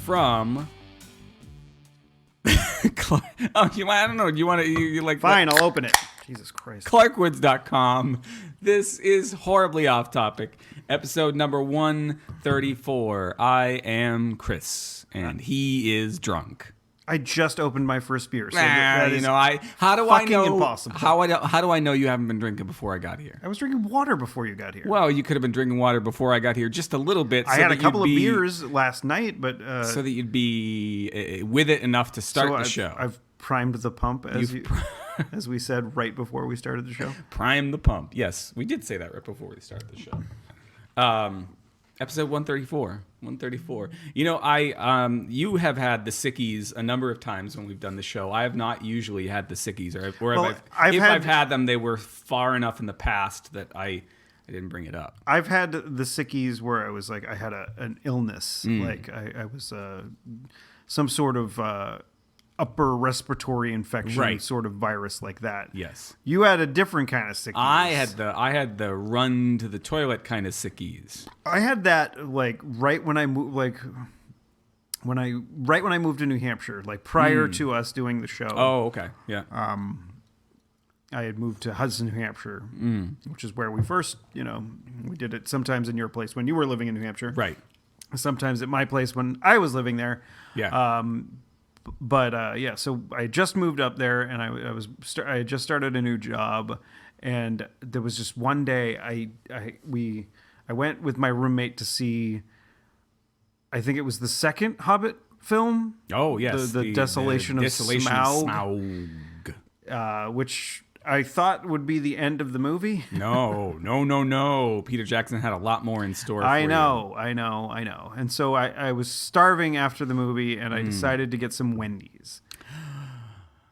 from. I don't know. You want to? You like? Fine, I'll open it. Jesus Christ. ClarkWoods.com. This is horribly off topic. Episode number 134. I am Chris, and he is drunk. I just opened my first beer. So that is how do I know? impossible. How do I know you haven't been drinking before I got here? I was drinking water before you got here. Well, you could have been drinking water before I got here, just a little bit. I had a couple of beers last night, but so that you'd be with it enough to start the show. I've primed the pump, as we said right before we started the show. Prime the pump. Yes, we did say that right before we started the show. Episode 134. 134. You know, you have had the sickies a number of times when we've done the show. I have not usually had the sickies, if I've had them, they were far enough in the past that I didn't bring it up. I've had the sickies where I was like, I had an illness, like I was some sort of upper respiratory infection, sort of virus like that. Yes. You had a different kind of sickies. I had the run to the toilet kind of sickies. I had that like right when I moved, when I moved to New Hampshire, like prior to us doing the show. Oh, okay. Yeah. I had moved to Hudson, New Hampshire, which is where we first, we did it sometimes in your place when you were living in New Hampshire. Right. Sometimes at my place when I was living there. Yeah. So I just moved up there, and I had just started a new job, and there was just one day I went with my roommate to see, I think it was the second Hobbit film. Oh yes, the Desolation of Smaug, which I thought would be the end of the movie. No. Peter Jackson had a lot more in store for you. I know. And so I was starving after the movie, and I decided to get some Wendy's.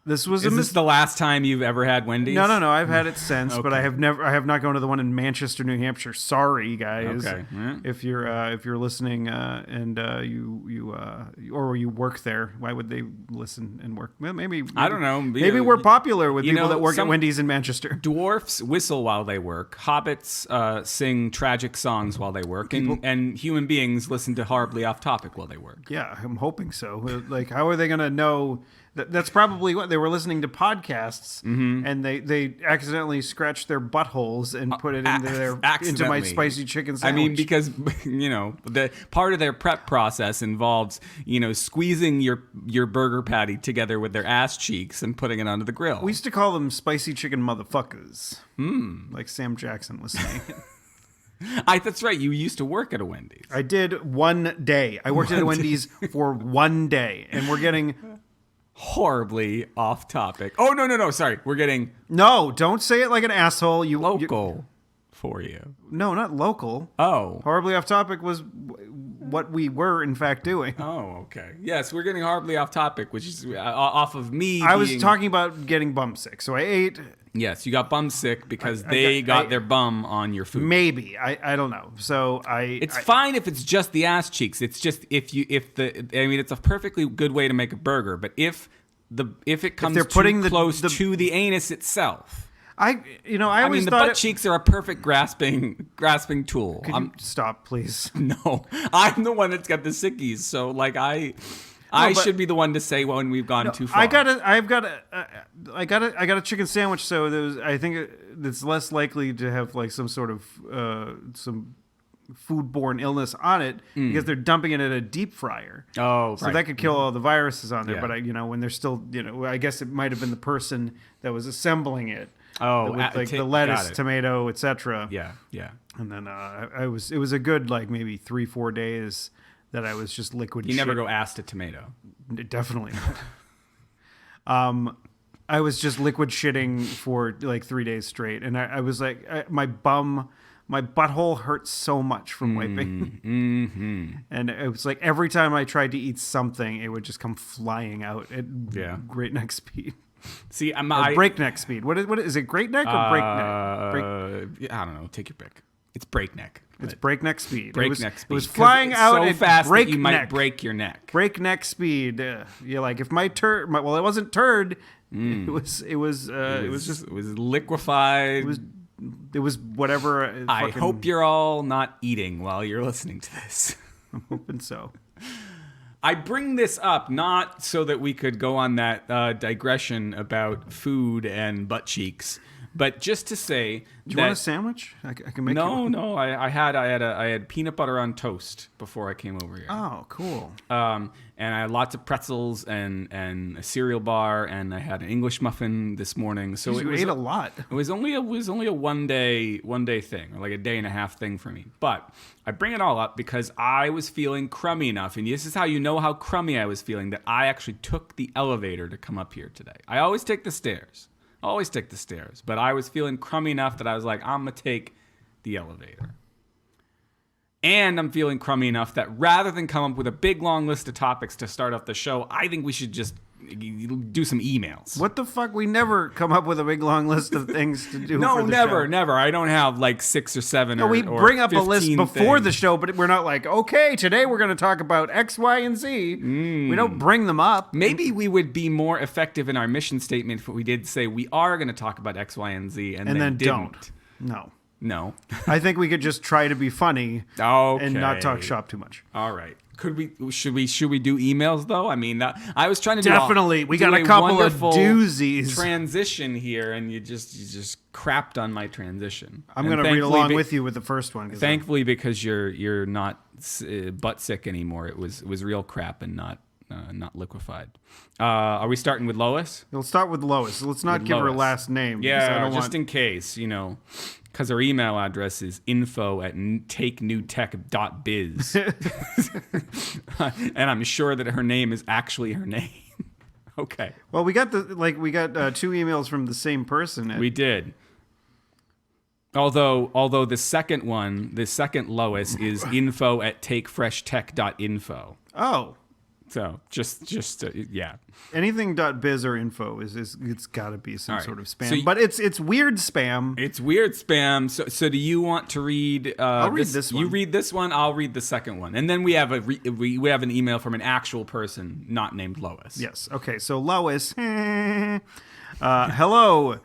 Is this the last time you've ever had Wendy's? No. I've had it since, okay. But I have not gone to the one in Manchester, New Hampshire. Sorry, guys. Okay. Yeah. If you're listening and you work there, why would they listen and work? Well, maybe I don't know. Maybe we're popular with people that work at Wendy's in Manchester. Dwarfs whistle while they work. Hobbits sing tragic songs while they work, and human beings listen to horribly off topic while they work. Yeah, I'm hoping so. Like, how are they going to know? That's probably what they were listening to podcasts, and they accidentally scratched their buttholes and put it into my spicy chicken sandwich. I mean, because the part of their prep process involves squeezing your burger patty together with their ass cheeks and putting it onto the grill. We used to call them spicy chicken motherfuckers, like Sam Jackson was saying. That's right. You used to work at a Wendy's. I did one day. I worked at a Wendy's for one day, and we're getting horribly off topic. Oh, no. Sorry. We're getting... No, don't say it like an asshole. Local for you. No, not local. Oh. Horribly off topic was what we were, in fact, doing. Oh, okay. Yes, we're getting horribly off topic, which is off of me I was talking about getting bum sick, so I ate... Yes, you got bum sick because they got their bum on your food. Maybe. I don't know. So It's fine if it's just the ass cheeks. It's just it's a perfectly good way to make a burger, but if it comes too close to the anus itself. I always the thought butt cheeks are a perfect grasping tool. Could you stop, please? No. I'm the one that's got the sickies, so I should be the one to say when we've gone too far. I got a chicken sandwich, so I think it's less likely to have like some sort of some foodborne illness on it because they're dumping it in a deep fryer. Oh, so that could kill all the viruses on there. Yeah. But when they're still, I guess it might have been the person that was assembling it. Oh, with the lettuce, tomato, etc. Yeah. And then it was a good maybe 3-4 days that I was just liquid shit. You never go ass to tomato. Definitely not. I was just liquid shitting for 3 days straight. And I was like, my butthole hurt so much from wiping. Mm-hmm. And it was like every time I tried to eat something, it would just come flying out at breakneck speed. See, breakneck speed. What is it? Greatneck or breakneck? I don't know. Take your pick. It's breakneck. It's breakneck speed. Breakneck speed. It was flying out so at fast breakneck. That you might break your neck. Breakneck speed. You're like, if my turd. Well, it wasn't turd. It was liquefied. It was whatever. I hope you're all not eating while you're listening to this. I'm hoping so. I bring this up not so that we could go on that digression about food and butt cheeks, but just to say Do you want a sandwich? I can make you one. no. I had peanut butter on toast before I came over here. Oh, cool. And I had lots of pretzels and a cereal bar, and I had an English muffin this morning. So You ate a lot. It was only a one day thing, or like a day and a half thing for me. But I bring it all up because I was feeling crummy enough, and this is how you know how crummy I was feeling, that I actually took the elevator to come up here today. I always take the stairs. But I was feeling crummy enough that I was like, I'm gonna take the elevator. And I'm feeling crummy enough that rather than come up with a big long list of topics to start off the show, I think we should just do some emails. What the fuck? We never come up with a big long list of things to do. No, for the never. show. I don't have like 6 or 7 or We or bring up a 15 list before things. the show, but we're not like, okay, today we're going to talk about X, Y, and Z. We don't bring them up. Maybe we would be more effective in our mission statement if we did say we are going to talk about X, Y, and Z, and then don't. didn't. No. No. I think we could just try to be funny Okay. and not talk shop too much. All right. Should we do emails though? I mean, I was trying to Definitely. We got a couple of wonderful doozies. transition here, and you just crapped on my transition. I'm And going to read thankfully along with you with the first one. Thankfully, because you're not butt sick anymore. It was real crap and not liquefied. Are we starting with Lois? We'll start with Lois. Let's not With give her Lois. last name. because I Yeah, don't just want... in case, because her email address is info@takenewtech.biz. And I'm sure that her name is actually her name. Okay. Well, we got 2 emails from the same person. We did. Although the second Lois is info@takefreshtech.info. Oh. So just yeah. Anything .biz or info is it's got to be some All right. sort of spam. So but it's weird spam. It's weird spam. So do you want to read? I'll read this one. You read this one. I'll read the second one, and then we have we have an email from an actual person not named Lois. Yes. Okay. So Lois, hello.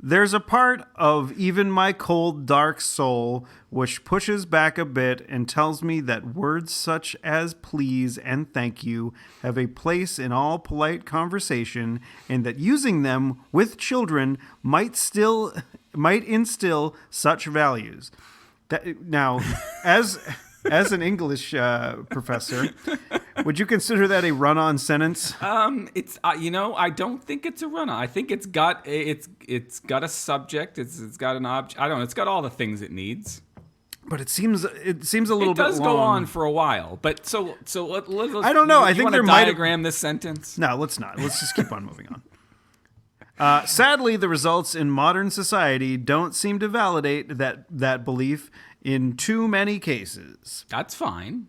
There's a part of even my cold, dark soul which pushes back a bit and tells me that words such as please and thank you have a place in all polite conversation, and that using them with children might instill such values. Now, as an English professor, would you consider that a run-on sentence? It's I don't think it's a run-on. I think it's got a subject. It's got an object. I don't know. It's got all the things it needs. But it seems a little bit long. It does go on for a while, but so let's. I don't know. I you think wanna there might have- diagram this sentence. No, let's not. Let's just keep on moving on. Sadly, the results in modern society don't seem to validate that belief in too many cases. That's fine.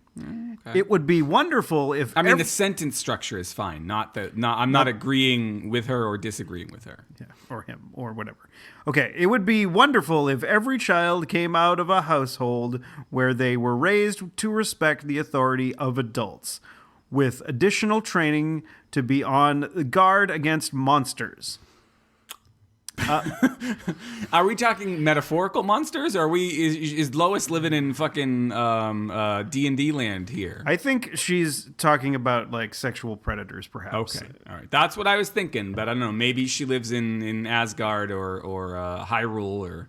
Okay. It would be wonderful if the sentence structure is fine. I'm not agreeing with her or disagreeing with her. Yeah, or him, or whatever. Okay, it would be wonderful if every child came out of a household where they were raised to respect the authority of adults, with additional training to be on guard against monsters. Are we talking metaphorical monsters? Or is Lois living in fucking D&D land here? I think she's talking about like sexual predators, perhaps. Okay, all right. That's what I was thinking, but I don't know. Maybe she lives in Asgard or Hyrule or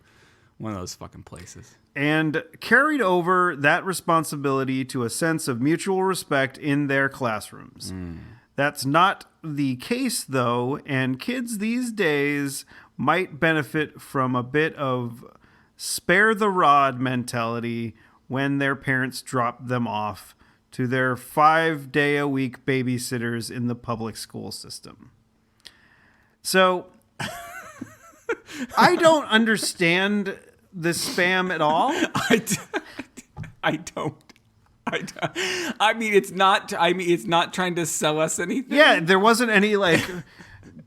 one of those fucking places. And carried over that responsibility to a sense of mutual respect in their classrooms. That's not the case, though, and kids these days might benefit from a bit of spare the rod mentality when their parents drop them off to their 5-day-a-week babysitters in the public school system. So, I don't understand this spam at all. I don't. I mean, it's not trying to sell us anything. Yeah, there wasn't any like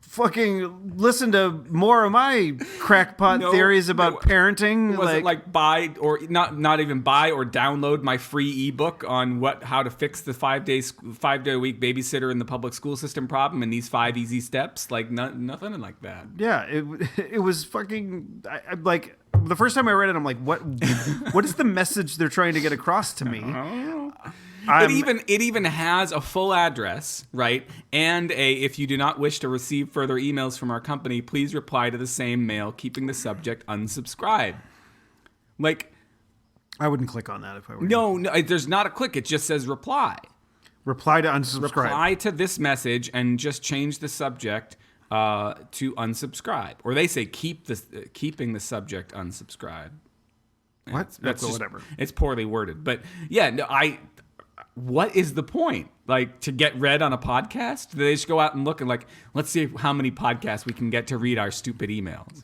fucking listen to more of my crackpot theories about parenting. Was it like buy or not even buy or download my free ebook on how to fix the 5-day a week babysitter in the public school system problem and these 5 easy steps? Like nothing like that. Yeah, it was fucking. I like the first time I read it, I'm like, what is the message they're trying to get across to me? It even has a full address, right? And if you do not wish to receive further emails from our company, please reply to the same mail, keeping the subject unsubscribe. Like, I wouldn't click on that if I were you. no, there's not a click. It just says reply. Reply to unsubscribe. Reply to this message and just change the subject to unsubscribe. Or they say keeping the subject unsubscribe. What? That's just, whatever. It's poorly worded, but yeah, no, what is the point? Like, to get read on a podcast? Do they just go out and look and like, let's see how many podcasts we can get to read our stupid emails?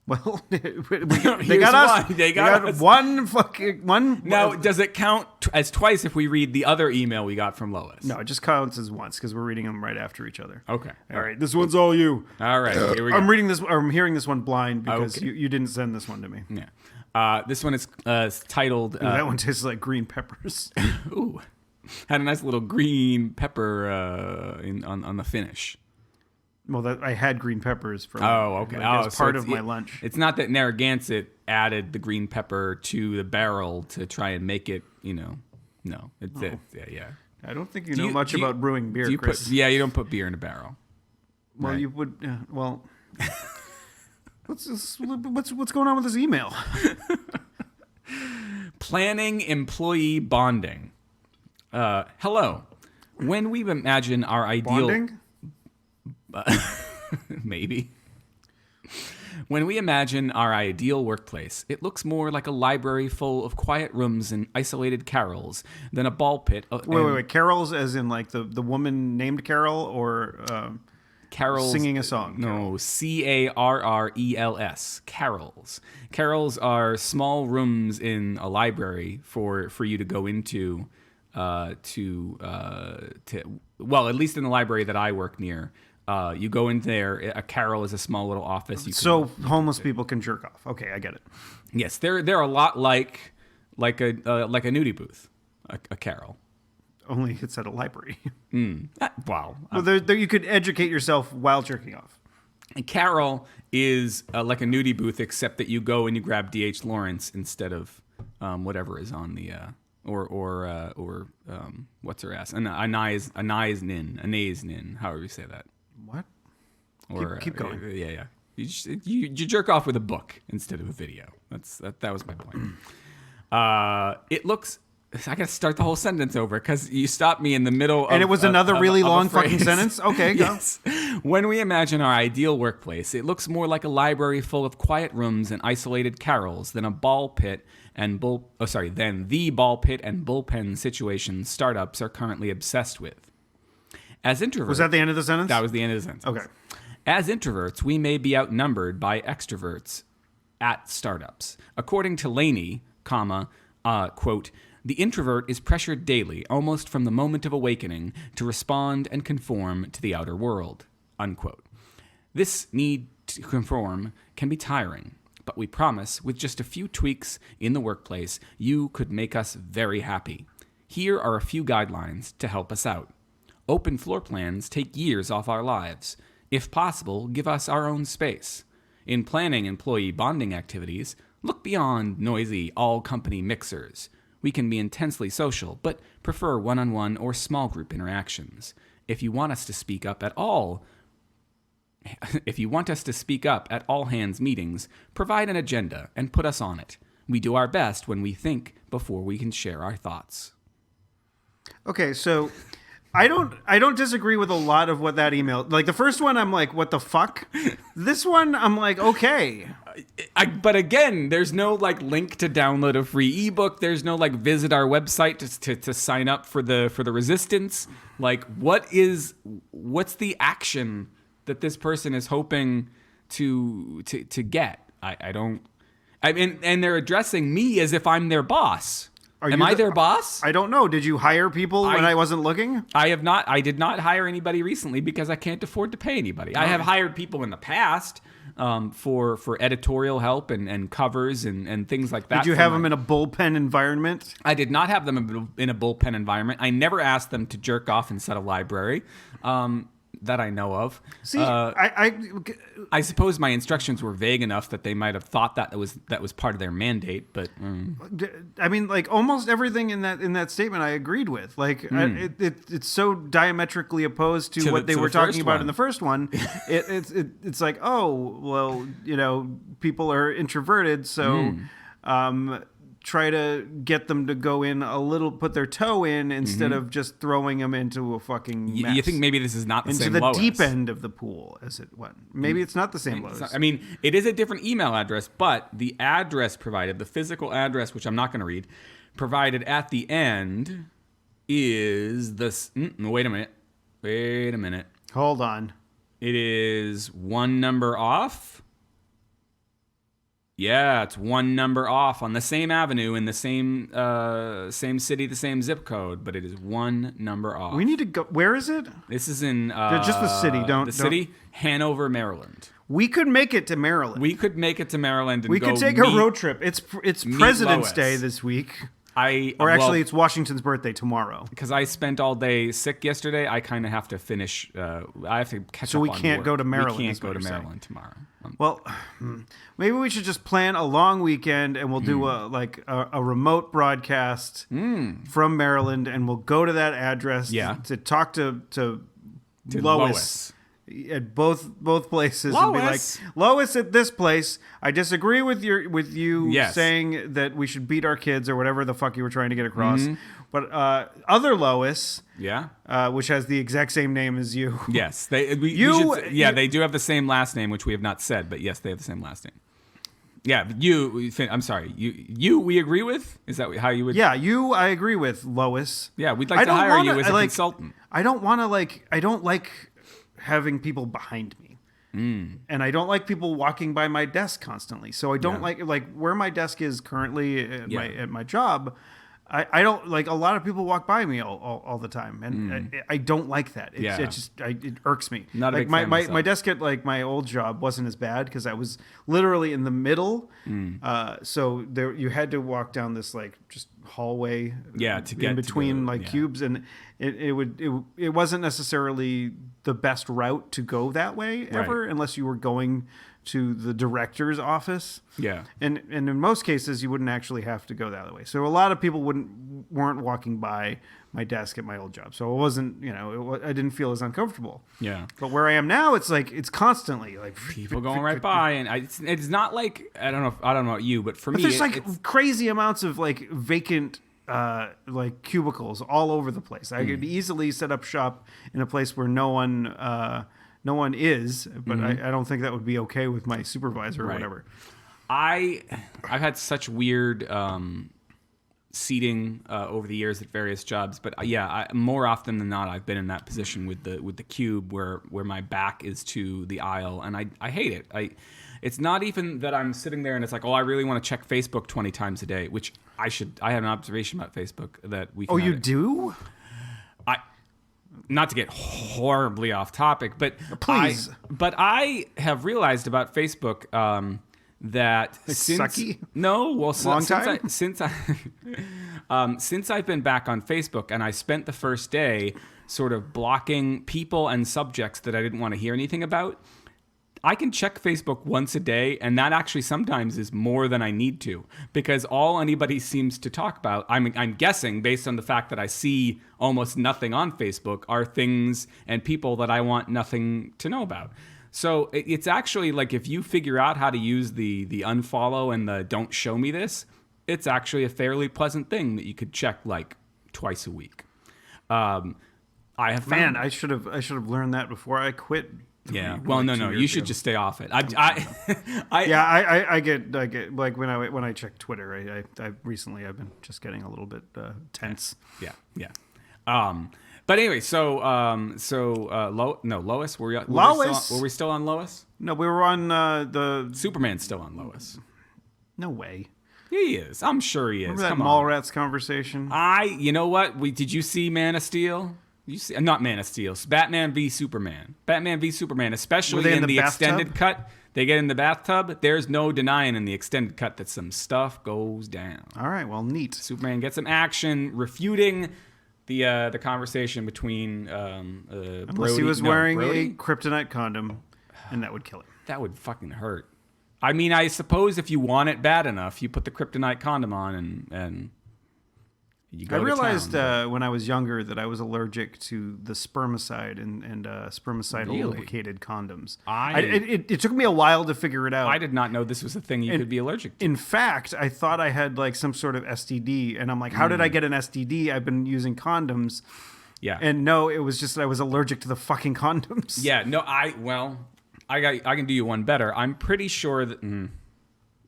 Well, they Here's got us. one. They got us. one. Now, does it count as twice if we read the other email we got from Lois? No, it just counts as once because we're reading them right after each other. Okay. All right. This one's all you. All right. Here we go. I'm reading this. Or I'm hearing this one blind because Okay. you didn't send this one to me. Yeah. This one is titled. That one tastes like green peppers. Ooh. Had a nice little green pepper on the finish. Well, I had green peppers for Okay. as So part it's- of my lunch. It's not that Narragansett added the green pepper to the barrel to try and make it, No. Yeah. I don't think you know much about brewing beer, Chris. You don't put beer in a barrel. Well, right. you would. Well, what's going on with this email? Planning employee bonding. Hello. When we imagine our ideal... Bonding? Maybe. When we imagine our ideal workplace, it looks more like a library full of quiet rooms and isolated carols than a ball pit. Wait. Carols as in like the woman named Carol or Carols singing a song? No, Carrels. Carols. Carols are small rooms in a library for you to go into well, at least in the library that I work near. You go in there. A carol is a small little office. So homeless people can jerk off. Okay, I get it. Yes, they're a lot like a nudie booth, a carol. Only it's at a library. Wow. Well, there you could educate yourself while jerking off. A carol is like a nudie booth, except that you go and you grab D.H. Lawrence instead of whatever is on the or what's her ass? Anais Nin, however you say that. What? Or keep going. Yeah. You jerk off with a book instead of a video. That was my point. It looks. I gotta start the whole sentence over because you stopped me in the middle. And it was another really long fucking phrase. sentence. Okay, go. Yes. When we imagine our ideal workplace, it looks more like a library full of quiet rooms and isolated carols than a ball pit and than the ball pit and bullpen situation startups are currently obsessed with. As introverts, Was that the end of the sentence? that was the end of the sentence. Okay. As introverts, we may be outnumbered by extroverts at startups. According to Laney, quote, the introvert is pressured daily, almost from the moment of awakening, to respond and conform to the outer world, unquote. This need to conform can be tiring, but we promise, with just a few tweaks in the workplace, you could make us very happy. Here are a few guidelines to help us out. Open floor plans take years off our lives. If possible, give us our own space. In planning employee bonding activities, look beyond noisy all-company mixers. We can be intensely social, but prefer one-on-one or small group interactions. If you want us to speak up at all hands meetings, provide an agenda and put us on it. We do our best when we think before we can share our thoughts. Okay, so I don't disagree with a lot of what that email. Like the first one, I'm like, what the fuck? This one, I'm like, okay. But again, there's no like link to download a free ebook. There's no like visit our website to sign up for the resistance. Like, what's the action that this person is hoping to get? I mean, and they're addressing me as if I'm their boss. Am I their boss? I don't know. Did you hire people when I wasn't looking? I have not. I did not hire anybody recently because I can't afford to pay anybody. I have hired people in the past for editorial help and covers and things like that. Did you have them in a bullpen environment? I did not have them in a bullpen environment. I never asked them to jerk off inside a library. that I know of. See, I suppose my instructions were vague enough that they might have thought that was part of their mandate, but I mean, like almost everything in that statement I agreed with. Like it's so diametrically opposed to what they were talking about in the first one. It's like, oh well, people are introverted, so try to get them to go in a little, put their toe in instead of just throwing them into a fucking mess. You think maybe this is not the into same the Lois. deep end of the pool, as it went. Maybe it's not the same Lois. I mean, it is a different email address, but the address provided, the physical address, which I'm not going to read, provided at the end is this. Wait a minute. Hold on. It is one number off. Yeah, it's one number off on the same avenue in the same city, the same zip code, but it is one number off. We need to go. Where is it? This is in just the city. City, Hanover, Maryland. We could make it to Maryland. We could make it to Maryland. And we could take a road trip. It's President's Lois. Day this week. It's It's Washington's birthday tomorrow. Because I spent all day sick yesterday. I kind of have to finish. I have to catch up. So we on can't work. go to Maryland. We can't go to Maryland tomorrow. Well, maybe we should just plan a long weekend and we'll do a remote broadcast from Maryland, and we'll go to that address to talk to Lois. At both places, and be like, Lois, at this place, I disagree with you saying that we should beat our kids or whatever the fuck you were trying to get across. But other Lois, which has the exact same name as you. Yes, they do have the same last name, which we have not said, but yes, they have the same last name. Yeah, I'm sorry. We agree with? Is that how you would? Yeah, I agree with Lois. Yeah, we'd like to hire you as a consultant. I don't want to I don't like having people behind me. And I don't like people walking by my desk constantly. So I don't like where my desk is currently at my job. I don't like a lot of people walk by me all the time, and I don't like that. It irks me. Not a like big fan myself. my desk at like my old job wasn't as bad because I was literally in the middle. So there you had to walk down this like just hallway. To get in between to cubes, and it wasn't necessarily the best route to go that way ever, unless you were going to the director's office. Yeah. And in most cases, you wouldn't actually have to go the other way. So a lot of people weren't walking by my desk at my old job. So it wasn't, I didn't feel as uncomfortable. Yeah. But where I am now, it's like, it's constantly like people going right by. And it's not like, I don't know about you, but for me, there's like crazy amounts of like vacant like cubicles all over the place. I could easily set up shop in a place where no one is, but I don't think that would be okay with my supervisor or whatever. I've had such weird seating over the years at various jobs, but more often than not, I've been in that position with the cube where my back is to the aisle, and I hate it. It's not even that I'm sitting there and it's like, oh, I really want to check Facebook 20 times a day, which I have an observation about Facebook that we can. Oh, you do? Not to get horribly off topic, but please. I have realized about Facebook that since I've been back on Facebook, and I spent the first day sort of blocking people and subjects that I didn't want to hear anything about. I can check Facebook once a day, and that actually sometimes is more than I need to, because all anybody seems to talk about, I'm guessing based on the fact that I see almost nothing on Facebook, are things and people that I want nothing to know about. So it's actually like, if you figure out how to use the unfollow and the don't show me this, it's actually a fairly pleasant thing that you could check like twice a week. I have found, I should have learned that before I quit. Yeah. Well, no. You should just stay off it. I get like when I check Twitter, I recently I've been just getting a little bit tense. Yeah. But anyway, Lois. Were we still on Lois? No, we were on the Superman's still on Lois. No way. He is. I'm sure he is. Remember that Mallrats conversation? You know what? Did you see Man of Steel? Not Man of Steel. Batman v Superman. Batman v Superman, especially in the extended cut. They get in the bathtub. There's no denying in the extended cut that some stuff goes down. All right, well, neat. Superman gets some action refuting the conversation between Unless Brody, he was no, wearing Brody? a kryptonite condom, and that would kill him. That would fucking hurt. I mean, I suppose if you want it bad enough, you put the kryptonite condom on and you go I to realized town. when I was younger that I was allergic to the spermicide and spermicidal Really? lubricated condoms. I- It took me a while to figure it out. I did not know this was a thing you could be allergic to. In fact, I thought I had like some sort of STD, and I'm like, how did I get an STD? I've been using condoms, Yeah. and no, it was just that I was allergic to the fucking condoms. Yeah, no, I can do you one better. I'm pretty sure that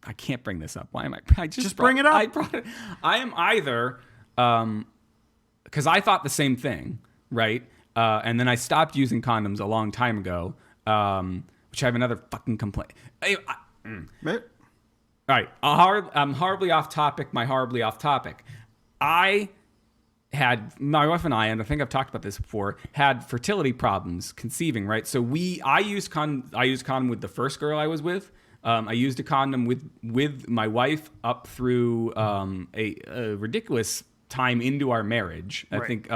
I can't bring this up. Why am I just bring it up. I brought it. I am either because I thought the same thing, right? And then I stopped using condoms a long time ago, which I have another fucking complaint. Right? All right, I'm horribly off topic. My horribly off topic. I had my wife and I think I've talked about this before, had fertility problems conceiving. Right, so I used condom with the first girl I was with. I used a condom with my wife up through a ridiculous time into our marriage. I Right. think,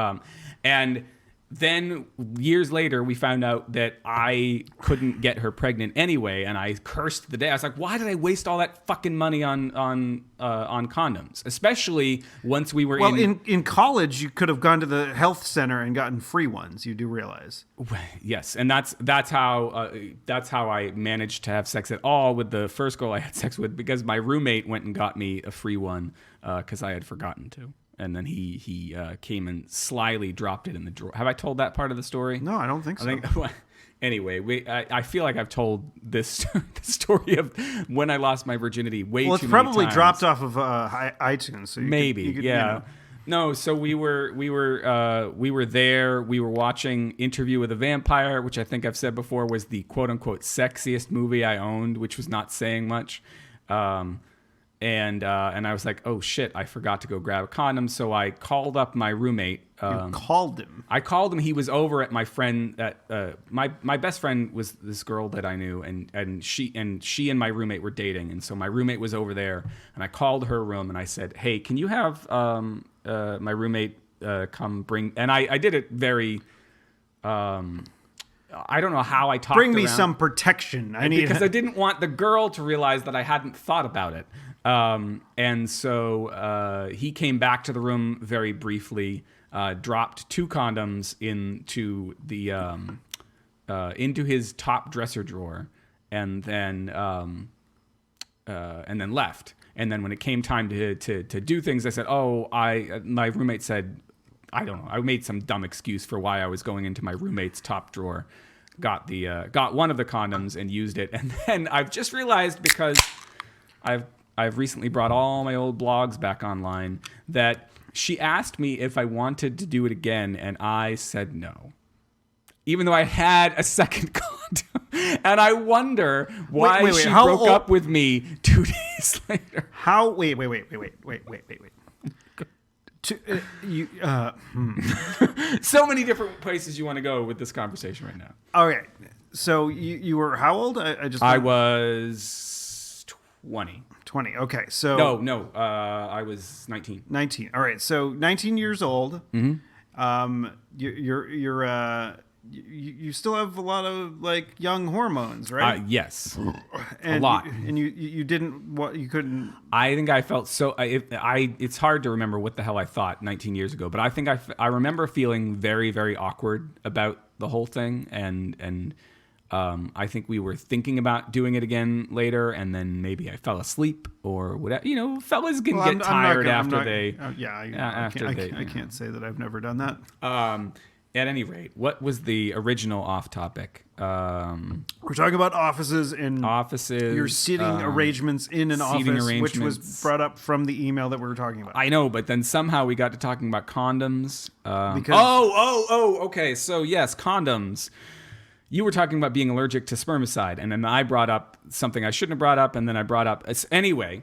and then years later, we found out that I couldn't get her pregnant anyway, and I cursed the day. I was like, "Why did I waste all that fucking money on condoms?" Especially once we were Well, in college, you could have gone to the health center and gotten free ones. You do realize. Yes, and that's how I managed to have sex at all with the first girl I had sex with, because my roommate went and got me a free one because I had forgotten to. And then he came and slyly dropped it in the drawer. Have I told that part of the story? No, I don't think so. I think. Anyway, I feel like I've told this the story of when I lost my virginity way Well, too it's many probably times. dropped off of iTunes. So Maybe, you could, yeah. You know. No, so we were there. We were watching Interview with a Vampire, which I think I've said before was the quote unquote sexiest movie I owned, which was not saying much. And I was like, oh shit, I forgot to go grab a condom. So I called up my roommate. You called him. I called him. He was over at my friend. My best friend was this girl that I knew, and she and my roommate were dating, and so my roommate was over there, and I called her room and I said, hey, can you have my roommate come bring? And I did it very. I don't know how I talked. Bring me around. some protection. I need Because I didn't want the girl to realize that I hadn't thought about it. And so he came back to the room very briefly, dropped 2 condoms into his top dresser drawer, and then left. And then when it came time to do things, I said, my roommate said, I don't know, I made some dumb excuse for why I was going into my roommate's top drawer, got one of the condoms and used it. And then I've just realized, because I've recently brought all my old blogs back online, that she asked me if I wanted to do it again, and I said no. Even though I had a second condom. And I wonder why Wait, she how broke old- up with me 2 days later. How? Wait. So many different places you want to go with this conversation right now. All right. So you were how old? I was 20. 20. Okay. So No, I was 19. 19. All right. So 19 years old. Mm-hmm. You still have a lot of like young hormones, right? Yes, And a lot. You didn't. What you couldn't. I think I felt so. It's hard to remember what the hell I thought 19 years ago, but I think I remember feeling very, very awkward about the whole thing, and I think we were thinking about doing it again later, and then maybe I fell asleep or whatever. You know, fellas can get tired after they. I can't say that I've never done that. At any rate, what was the original off topic? We're talking about offices and Offices. your seating arrangements in an seating office, which was arrangements. brought up from the email that we were talking about. I know, but then somehow we got to talking about condoms. Because- Okay. So yes, condoms. You were talking about being allergic to spermicide, and then I brought up something I shouldn't have brought up, and then I brought up anyway.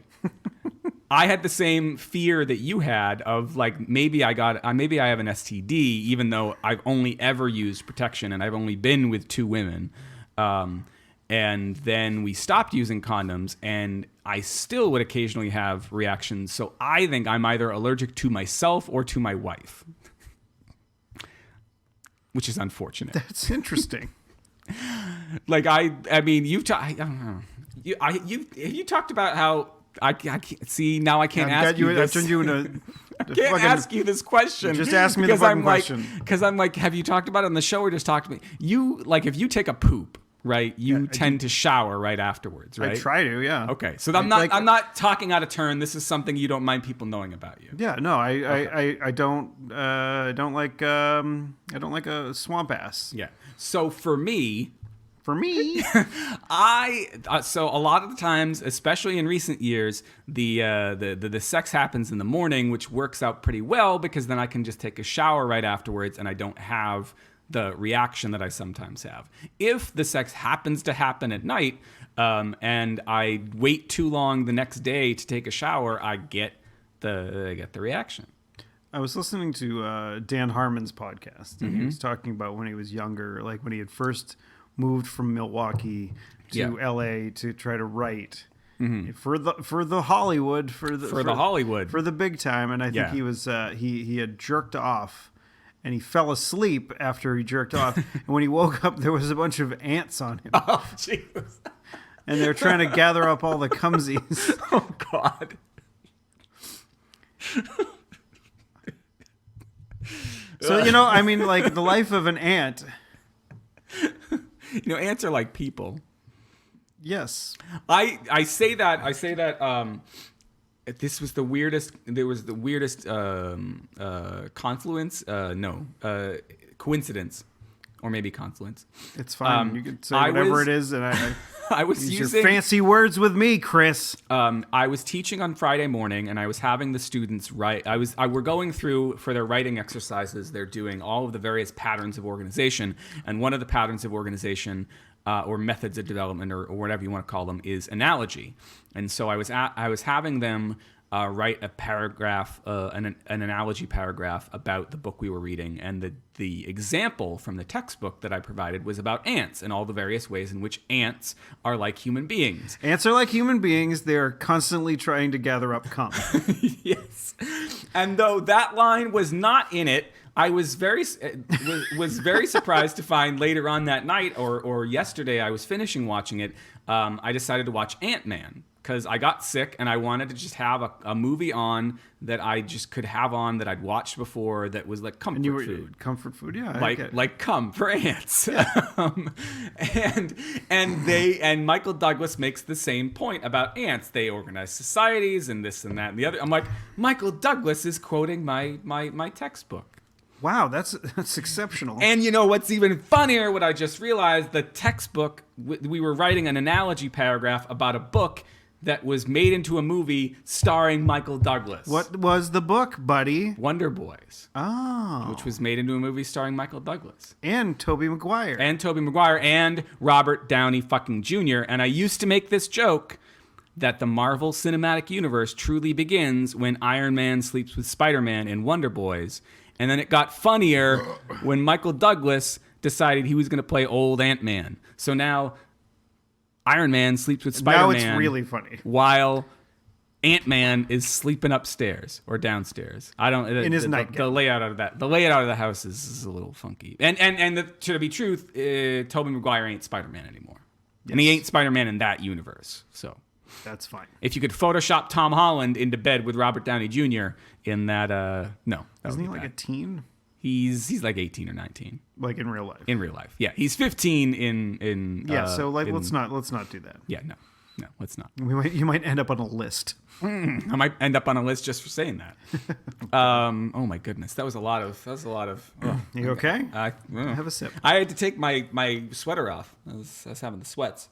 I had the same fear that you had of like maybe I have an STD, even though I've only ever used protection and I've only been with 2 women. And then we stopped using condoms, and I still would occasionally have reactions. So I think I'm either allergic to myself or to my wife. which is unfortunate. That's interesting. Like I mean, I don't know. You talked about how I can't see now. I can't ask you I this. turned you into. I can't ask you this question. Just ask me the fucking question. Because I'm like, have you talked about it on the show or just talk to me? You like if you take a poop, right? You tend to shower right afterwards, right? I try to, yeah. Okay, so I'm not talking out of turn. This is something you don't mind people knowing about you. Yeah, no, I don't like a swamp ass. Yeah. So for me, so a lot of the times, especially in recent years, the sex happens in the morning, which works out pretty well because then I can just take a shower right afterwards and I don't have the reaction that I sometimes have. If the sex happens to happen at night, and I wait too long the next day to take a shower, I get the reaction. I was listening to Dan Harmon's podcast, and he was talking about when he was younger, like when he had first moved from Milwaukee to LA to try to write for the Hollywood for the big time. And I think he was he had jerked off and he fell asleep after he jerked off. And when he woke up, there was a bunch of ants on him. Oh, Jesus. And they're trying to gather up all the cumsies. Oh, God. So, I mean, like the life of an ant. Ants are like people. Yes. I say that this was the weirdest. There was the weirdest coincidence, or maybe confluence. It's fine. You can say whatever it is, and I was use using your fancy words with me, Chris. I was teaching on Friday morning, and I was having the students write. We're going through for their writing exercises. They're doing all of the various patterns of organization, and one of the patterns of organization or methods of development, or whatever you want to call them, is analogy. And so I was having them write a paragraph, an analogy paragraph about the book we were reading, and the example from the textbook that I provided was about ants and all the various ways in which ants are like human beings. Ants are like human beings. They're constantly trying to gather up cum. Yes. And though that line was not in it, I was very surprised to find later on that night or yesterday I was finishing watching it. I decided to watch Ant-Man because I got sick and I wanted to just have a movie on that I just could have on that I'd watched before that was like comfort food. Comfort food, yeah. Like cum for ants. Yeah. And Michael Douglas makes the same point about ants. They organize societies and this and that and the other. I'm like, Michael Douglas is quoting my textbook. Wow, that's exceptional. And what's even funnier, what I just realized, the textbook, we were writing an analogy paragraph about a book that was made into a movie starring Michael Douglas. What was the book, buddy? Wonder Boys. Oh. Which was made into a movie starring Michael Douglas. And Tobey Maguire. And Robert Downey fucking Jr. And I used to make this joke that the Marvel Cinematic Universe truly begins when Iron Man sleeps with Spider-Man in Wonder Boys. And then it got funnier when Michael Douglas decided he was going to play old Ant-Man. So now Iron Man sleeps with Spider-Man. Now it's really funny. While Ant-Man is sleeping upstairs or downstairs. I don't. In his nightgown. The layout of the house is a little funky. And to be truth, Tobey Maguire ain't Spider-Man anymore, and he ain't Spider-Man in that universe. So that's fine. If you could Photoshop Tom Holland into bed with Robert Downey Jr. in that, no, that isn't he like a teen? He's like 18 or 19. Like in real life. In real life, yeah. He's 15 in. Yeah. So let's not do that. Yeah. No, let's not. You might end up on a list. I might end up on a list just for saying that. Oh my goodness, that was a lot of. Oh, you okay? Have a sip. I had to take my sweater off. I was having the sweats.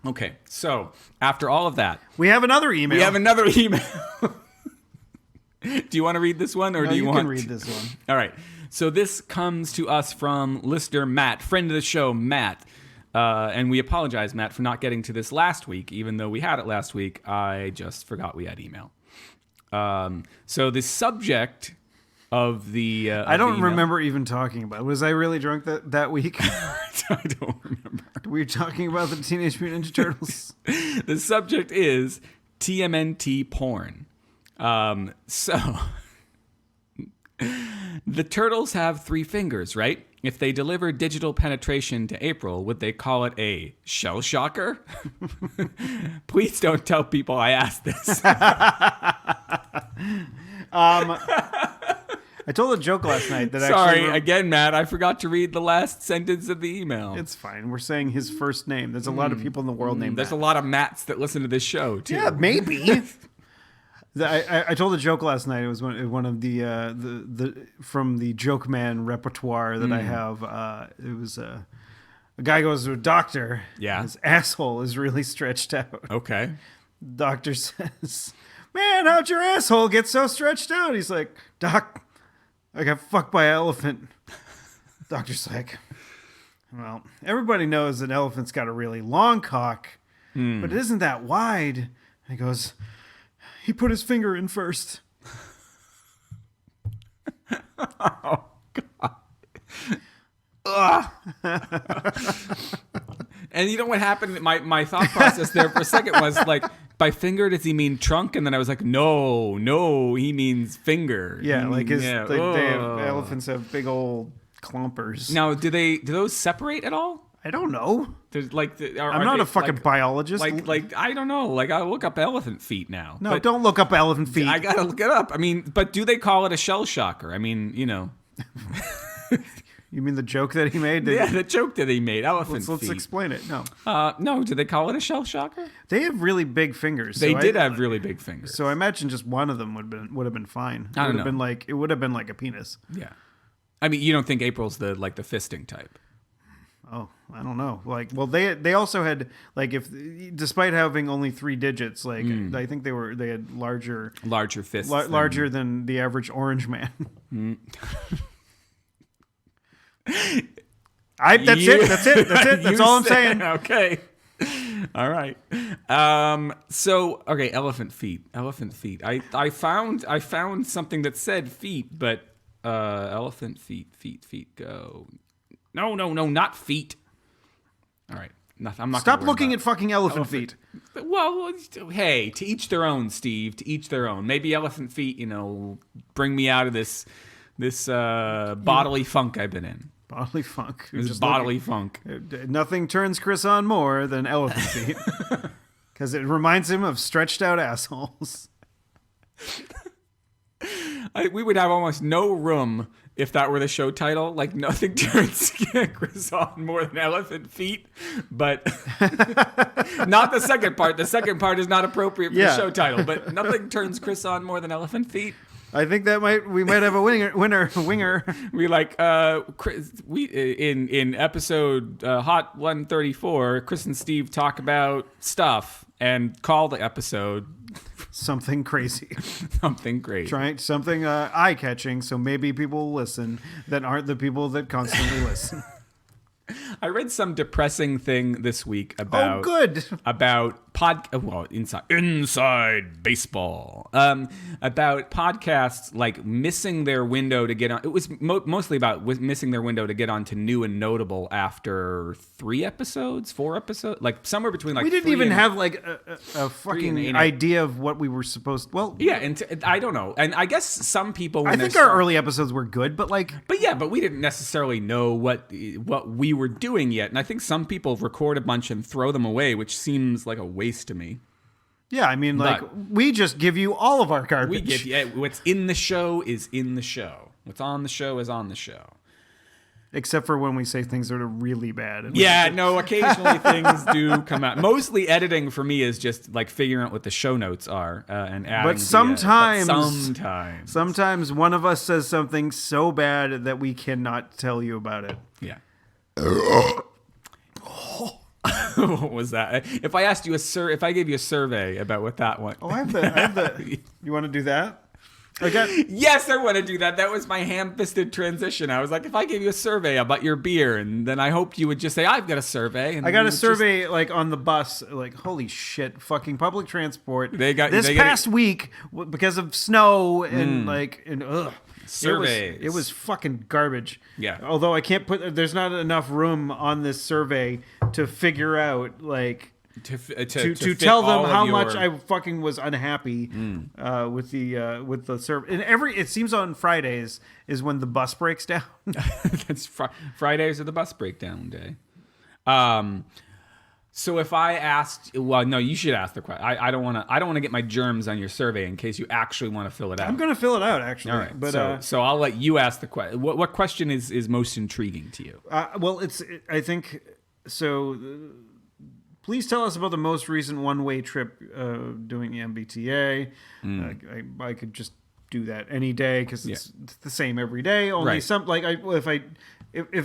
Okay, so after all of that, we have another email. Do you want to read this one, or do you want? You can read this one. All right. So this comes to us from listener Matt, friend of the show, Matt. And we apologize, Matt, for not getting to this last week. Even though we had it last week, I just forgot we had email. So the subject of the I don't remember even talking about it. Was I really drunk that week? I don't remember. We were talking about the Teenage Mutant Ninja Turtles. The subject is TMNT porn. So The turtles have 3 fingers, right? If they deliver digital penetration to April, would they call it a shell shocker? Please don't tell people I asked this. I told a joke last night that Sorry, actually... again, Matt, I forgot to read the last sentence of the email. It's fine. We're saying his first name. There's a lot of people in the world named There's Matt. a lot of Matts that listen to this show, too. Yeah, maybe. I told a joke last night. It was one of the from the Joke Man repertoire that I have. It was a guy goes to a doctor. Yeah. His asshole is really stretched out. Okay. Doctor says, "Man, how'd your asshole get so stretched out?" He's like, "Doc, I got fucked by an elephant." Doctor's like, "Well, everybody knows an elephant's got a really long cock, but it isn't that wide." And he goes, "He put his finger in first." Oh, God. Ugh. And you know what happened? My thought process there for a second was like, by finger, does he mean trunk? And then I was like, no, he means finger. Yeah, like his Yeah. elephants have big old clumpers. Now, do those separate at all? I don't know. There's like, I'm not a fucking biologist. Like I don't know. Like I look up elephant feet now. No, but don't look up elephant feet. I gotta look it up. I mean, but do they call it a shell shocker? I mean, you know. You mean the joke that he made? Yeah, the joke that he made, elephant Let's feet. explain it. No, No, do they call it a shell shocker? they have really big fingers. They so did have really big fingers. So I imagine just one of them would have been fine. I don't know. It would have been like a penis. Yeah. I mean, you don't think April's the fisting type? Oh, I don't know. Like, well, they also had like despite having only 3 digits, like I think they had larger fists. larger than the average orange man. That's it. That's all I'm saying. Okay. All right. So okay, elephant feet. I found something that said feet, but elephant feet go. No, not feet. All right. I'm not. Stop looking at fucking elephant feet. Well, hey, to each their own, Steve. To each their own. Maybe elephant feet, bring me out of this bodily funk I've been in. Bodily funk. This bodily funk. Nothing turns Chris on more than elephant feet, because it reminds him of stretched out assholes. We would have almost no room if that were the show title. Like, nothing turns Chris on more than elephant feet, but not the second part. The second part is not appropriate for the show title, but nothing turns Chris on more than elephant feet. I think we might have a winger. We like Chris, in episode Hot 134, Chris and Steve talk about stuff and call the episode something crazy. Something great. Something eye-catching, so maybe people will listen that aren't the people that constantly listen. I read some depressing thing this week about inside baseball. About podcasts like missing their window to get on. It was mostly about missing their window to get on to New and Notable after 4 episodes, like somewhere between like. We didn't even have like a fucking idea of what we were supposed. Well, yeah, and I don't know, and I guess some people. I think our early episodes were good, but we didn't necessarily know what we were doing yet, and I think some people record a bunch and throw them away, which seems like a waste to me. Yeah, I mean, we just give you all of our garbage. We give what's in the show is in the show. What's on the show is on the show. Except for when we say things that are really bad. Occasionally things do come out. Mostly editing for me is just like figuring out what the show notes are and adding. But sometimes one of us says something so bad that we cannot tell you about it. Yeah. What was that? If I asked you if I gave you a survey about what that one. Oh, I have the. You want to do that? Yes, I want to do that. That was my ham-fisted transition. I was like, if I gave you a survey about your beer, and then I hoped you would just say, I've got a survey. And I got a survey like on the bus. Like, holy shit, fucking public transport. This past week because of snow and surveys. It was fucking garbage. Yeah. Although there's not enough room on this survey to figure out like to fit tell them all of how your- much I fucking was unhappy with the service. And it seems on Fridays is when the bus breaks down. That's Fridays are the bus breakdown day. So if I asked, well, no, you should ask the question. I don't want to get my germs on your survey in case you actually want to fill it out. I'm gonna fill it out actually. All right, but so I'll let you ask the question. What question is most intriguing to you? well, I think so. Please tell us about the most recent one-way trip doing the MBTA. I could just do that any day because it's the same every day. Only Right. some like if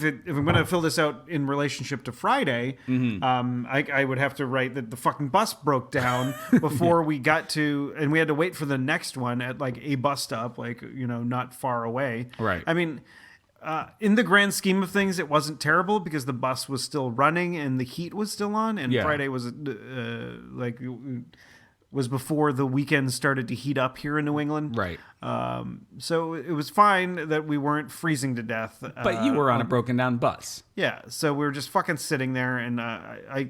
I'm going to fill this out in relationship to Friday, I would have to write that the fucking bus broke down before we got to, and we had to wait for the next one at like a bus stop, like, not far away. Right. I mean, in the grand scheme of things, it wasn't terrible because the bus was still running and the heat was still on, and Yeah. Friday was before the weekend started to heat up here in New England. Right. So it was fine that we weren't freezing to death. But you were on a broken down bus. Yeah, so we were just fucking sitting there, and I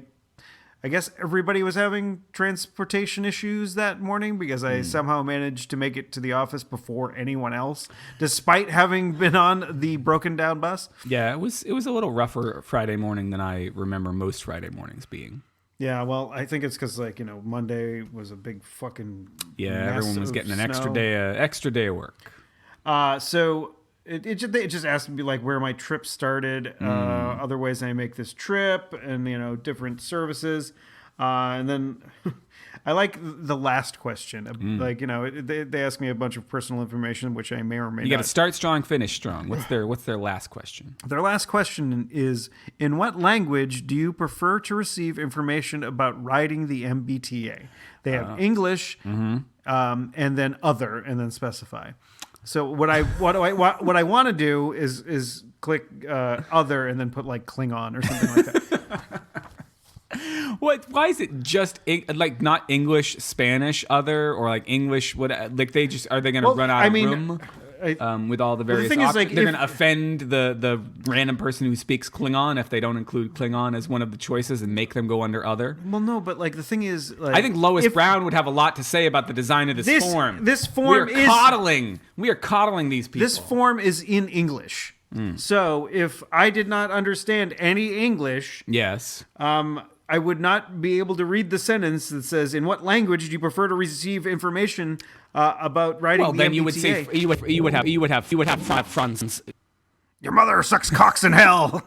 guess everybody was having transportation issues that morning because I somehow managed to make it to the office before anyone else, despite having been on the broken down bus. Yeah, it was a little rougher Friday morning than I remember most Friday mornings being. Yeah, well, I think it's because Monday was a big fucking Yeah, mess everyone was of getting an snow. extra day of work. So it just asked me like where my trip started, other ways I make this trip, and different services, and then I like the last question. Like they ask me a bunch of personal information, which I may or may You got not. to start strong, finish strong. What's their last question? Their last question is: in what language do you prefer to receive information about riding the MBTA? They have English, and then other, and then specify. So what I want to do is click other and then put like Klingon or something like that. What? Why is it just like not English, Spanish, other, or like English? What? Like they just are they going to run out of room with all the various thing is, options? like, They're if- going to offend the random person who speaks Klingon if they don't include Klingon as one of the choices and make them go under other. Well, no, but like the thing is, like, I think Lois if Brown would have a lot to say about the design of this form. this form we is are coddling these people. this form is in English. So if I did not understand any English, Yes. I would not be able to read the sentence that says, "In what language do you prefer to receive information about riding Well, the then MBTA?" you would say you would have France. "Your mother sucks cocks in hell."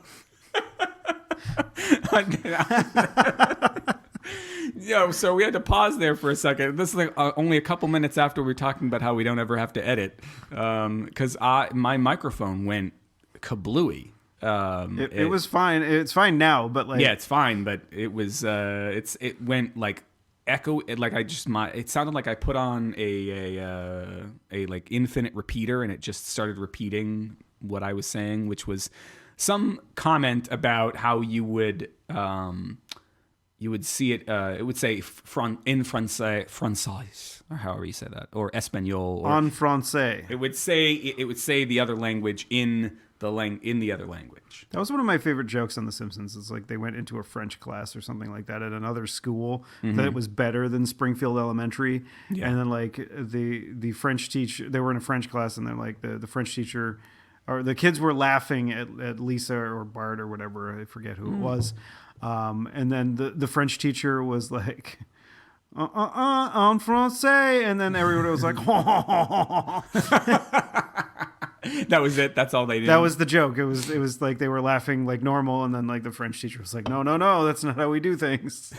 So we had to pause there for a second. This is like only a couple minutes after we were talking about how we don't ever have to edit, because my microphone went kablooey. It was fine. It's fine now, but like, Yeah, it's fine, but it was it went like echo. It sounded like I put on a like infinite repeater, and it just started repeating what I was saying, which was some comment about how you would see it. It would say in français, or however you say that, or espagnol, or en français. it would say the other language in the other language. That was one of my favorite jokes on The Simpsons. It's like they went into a French class or something like that at another school that was better than Springfield Elementary. Yeah. And then like the French teacher, they were in a French class, and then like the French teacher, or the kids were laughing at Lisa or Bart or whatever. I forget who it was. And then the French teacher was like, en français. And then everyone was like, That was it. That's all they did. That was the joke. It was like they were laughing like normal, and then like the French teacher was like, no, that's not how we do things.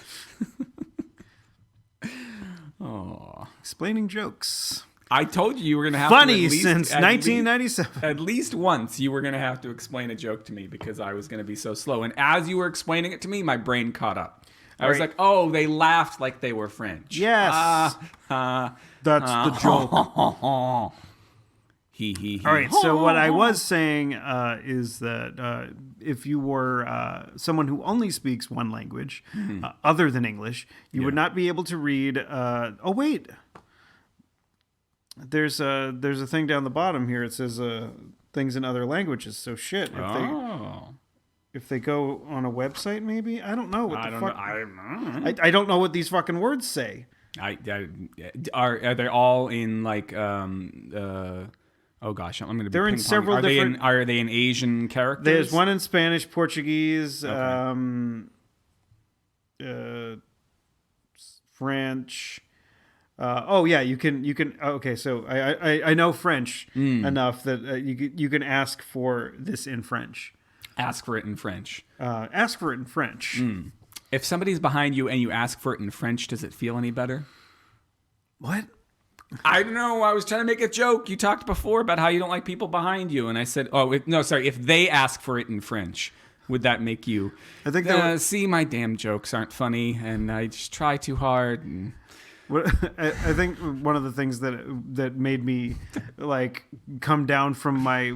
Aw. Explaining jokes. I told you were going to have to Funny at least, since at 1997. At least once you were going to have to explain a joke to me because I was going to be so slow. And as you were explaining it to me, my brain caught up. I was Right. like, oh, they laughed like they were French. Yes. That's the joke. He. All right. So what I was saying is that if you were someone who only speaks one language other than English, you would not be able to read. Oh wait, there's a thing down the bottom here. It says things in other languages. So shit. if they go on a website, maybe I don't know what I the don't fuck. know. I don't know. I don't know what these fucking words say. Are they all in like oh gosh, I'm going to be They're in ping-ponging. several different- Are they in Asian characters? There's one in Spanish, Portuguese, French. Oh yeah, you can. Okay, so I know French enough that you can ask for this in French. Ask for it in French. Ask for it in French. If somebody's behind you and you ask for it in French, does it feel any better? What? I don't know. I was trying to make a joke. You talked before about how you don't like people behind you, and I said, no, sorry. If they ask for it in French, would that make you? I think see, my damn jokes aren't funny, and I just try too hard. And I think one of the things that made me like come down from my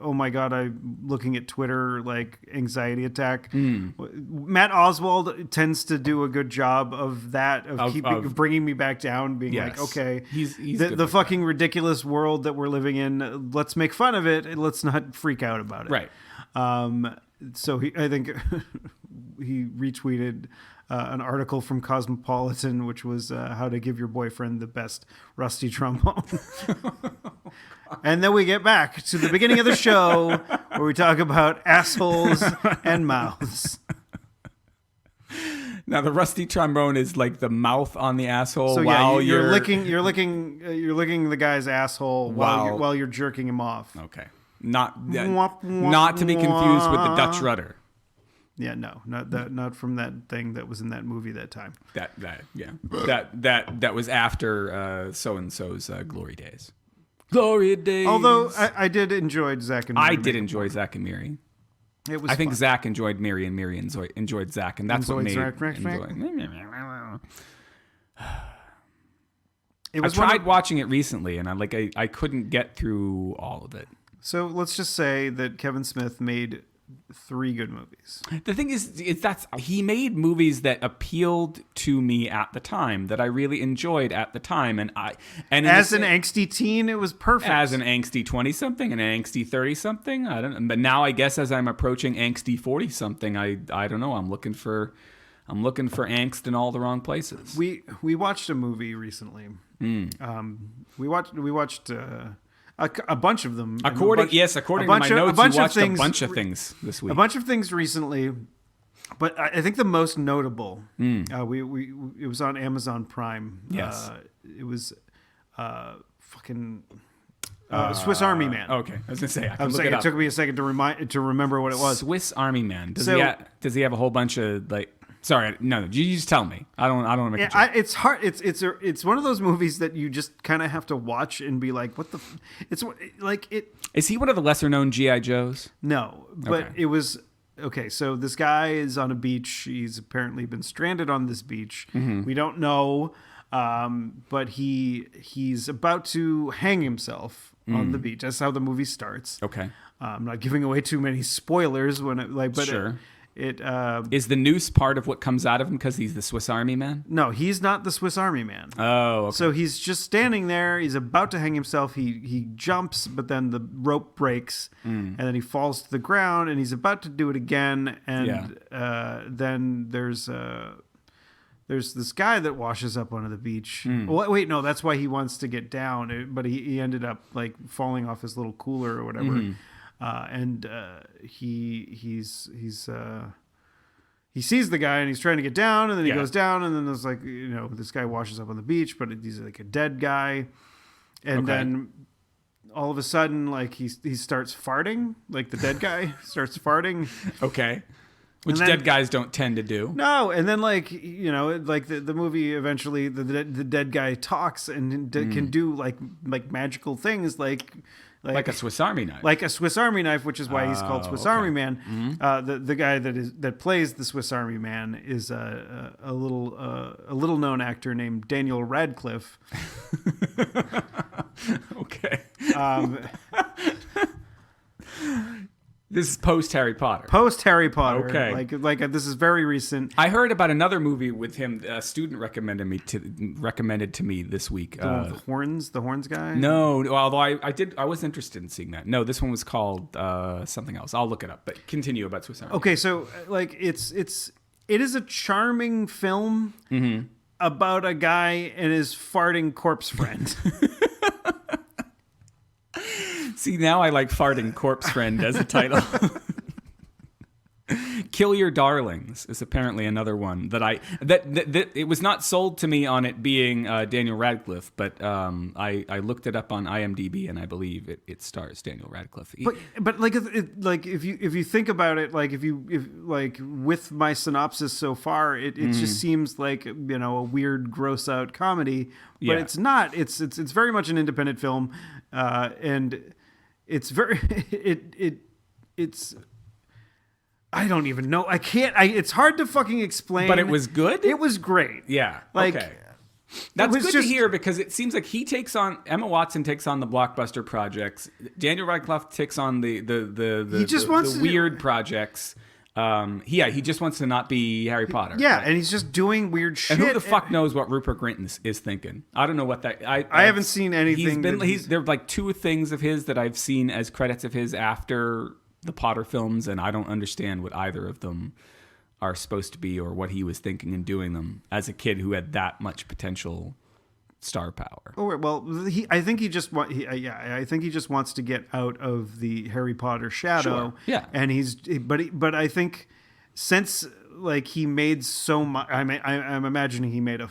oh my god, I'm looking at Twitter like anxiety attack. Matt Oswald tends to do a good job of that of bringing me back down, being Yes. like, okay, He's the good like fucking ridiculous world that we're living in. Let's make fun of it and let's not freak out about it. Right. So I think he retweeted an article from Cosmopolitan, which was how to give your boyfriend the best rusty trombone. And then we get back to the beginning of the show where we talk about assholes and mouths. Now the rusty trombone is like the mouth on the asshole So while yeah, you're licking the guy's asshole while you're jerking him off. Okay. Not Womp, womp, not to be confused with the womp. Dutch rudder. Yeah, no, not from that thing that was in that movie that time. That was after so and so's glory days. Glory days. Although I did enjoy Zack and Miri. I did enjoy Zack and Miri. It was. I think fun. Zack enjoyed Miri, and Miri enjoyed Zack, and that's what made. It I was tried watching it recently, and I couldn't get through all of it. So let's just say that Kevin Smith made 3 good movies. The thing is that's he made movies that appealed to me at the time, that I really enjoyed at the time, and as an angsty teen, it was perfect. As an angsty 20-something, an angsty 30-something, I don't know. But now I guess as I'm approaching angsty 40-something, I don't know. I'm looking for angst in all the wrong places. We watched a movie recently. We watched a bunch of them. According to my notes, you watched a bunch of things this week. A bunch of things recently, but I think the most notable. It was on Amazon Prime. Yes. It was fucking Swiss Army Man. Okay, I was gonna say It took me a second to remember what it was. Swiss Army Man. Does So- he have a whole bunch of like? Sorry, no. You just tell me. I don't want to make a joke. It's hard. It's one of those movies that you just kind of have to watch and be like, what the? It's like it. Is he one of the lesser known GI Joes? No, but Okay. it was okay. So this guy is on a beach. He's apparently been stranded on this beach. Mm-hmm. We don't know, but he's about to hang himself on the beach. That's how the movie starts. Okay. I'm not giving away too many spoilers but Sure. It Is the noose part of what comes out of him because he's the Swiss Army Man? no, he's not the Swiss Army Man. Oh, okay. So he's just standing there. He's about to hang himself. He jumps, but then the rope breaks, and then he falls to the ground. And he's about to do it again. And then there's this guy that washes up onto the beach. Well, wait, no, that's why he wants to get down. But he ended up like falling off his little cooler or whatever. He sees the guy and he's trying to get down, and then he goes down, and then there's like, this guy washes up on the beach, but he's like a dead guy, and then all of a sudden, like he starts farting, like the dead guy starts farting. Okay. Which then- dead guys don't tend to do. No, and then like the movie eventually the dead guy talks and can do like magical things Like a Swiss Army knife. like a Swiss Army knife, which is why he's called Swiss okay. Army Man. The guy that plays the Swiss Army Man is a little known actor named Daniel Radcliffe. Okay. This is post Harry Potter. Post Harry Potter. Okay. Like this is very recent. I heard about another movie with him. A student recommended to me this week. The one with the horns guy. No, although I was interested in seeing that. No, this one was called something else. I'll look it up. But continue about Swiss Army. Okay, so like it is a charming film about a guy and his farting corpse friend. See, now I like farting corpse friend as a title. Kill Your Darlings is apparently another one that it was not sold to me on it being Daniel Radcliffe, but I looked it up on IMDb and I believe it stars Daniel Radcliffe. But like if you think about it, like if with my synopsis so far, it just seems like a weird gross out comedy, but Yeah. it's not. It's very much an independent film, and it's very it's. I don't even know. I can't. It's hard to fucking explain. But it was good? It was great. Yeah. Like, okay. That's was good just- to hear because it seems like Emma Watson takes on the blockbuster projects. Daniel Radcliffe takes on the wants to- weird projects. He just wants to not be Harry Potter. Yeah, and he's just doing weird shit. And who the fuck knows what Rupert Grint is thinking? I don't know what that. I haven't seen anything that he's- There are like two things of his that I've seen as credits of his after the Potter films, and I don't understand what either of them are supposed to be or what he was thinking in doing them as a kid who had that much potential star power. Oh well, I think he just I think he just wants to get out of the Harry Potter shadow. Sure, yeah. And but I think since like he made so much, I'm imagining he made a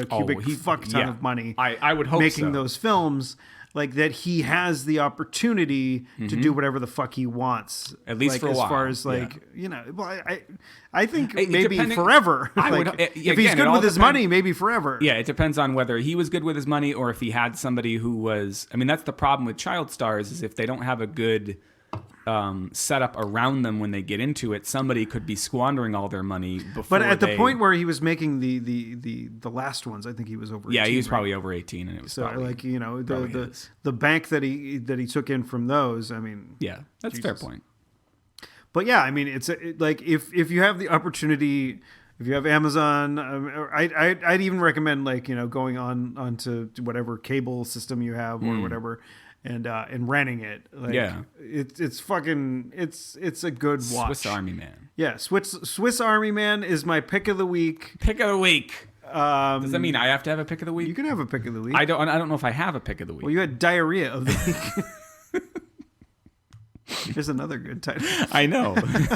cubic fuck ton of money. I would hope making so. those films. Like that, he has the opportunity to do whatever the fuck he wants, At least like, for a as while. far as like well, I think It- maybe depending- forever. I would- Like, it- if he's again, it good all with his depends- money, maybe forever. Yeah, it depends on whether he was good with his money or if he had somebody who was. I mean, that's the problem with child stars is if they don't have a good setup around them when they get into it, somebody could be squandering all their money before. But at the point where he was making the last ones, I think he was over. 18, he was right? probably over 18, and it was So probably, like probably the bank that he took in from those. I mean, yeah, that's a fair Jesus. point. But yeah, I mean, like if you have the opportunity, if you have Amazon, I'd even recommend like going onto whatever cable system you have or whatever, and renting it. Like, Yeah. it's fucking it's a good watch. Swiss Army Man. Yeah, Swiss Army Man is my pick of the week. Pick of the week. Does that mean I have to have a pick of the week? You can have a pick of the week. I don't know if I have a pick of the week. Well, you had diarrhea of the week. There's another good title. I know.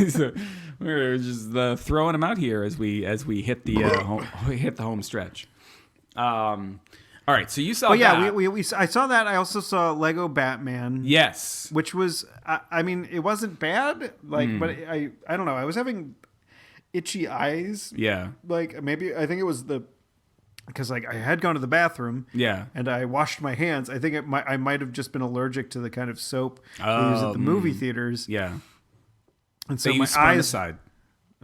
So we're just throwing them out here as we hit the home stretch. All right, so you saw. Oh yeah, that. I saw that. I also saw Lego Batman. Yes. Which was, I mean, it wasn't bad. Like, but I don't know. I was having itchy eyes. Yeah. Like maybe I think it was because like I had gone to the bathroom. Yeah. And I washed my hands. I think I might have just been allergic to the kind of soap they use at the movie theaters. Yeah. And so They my use eyes. spermicide.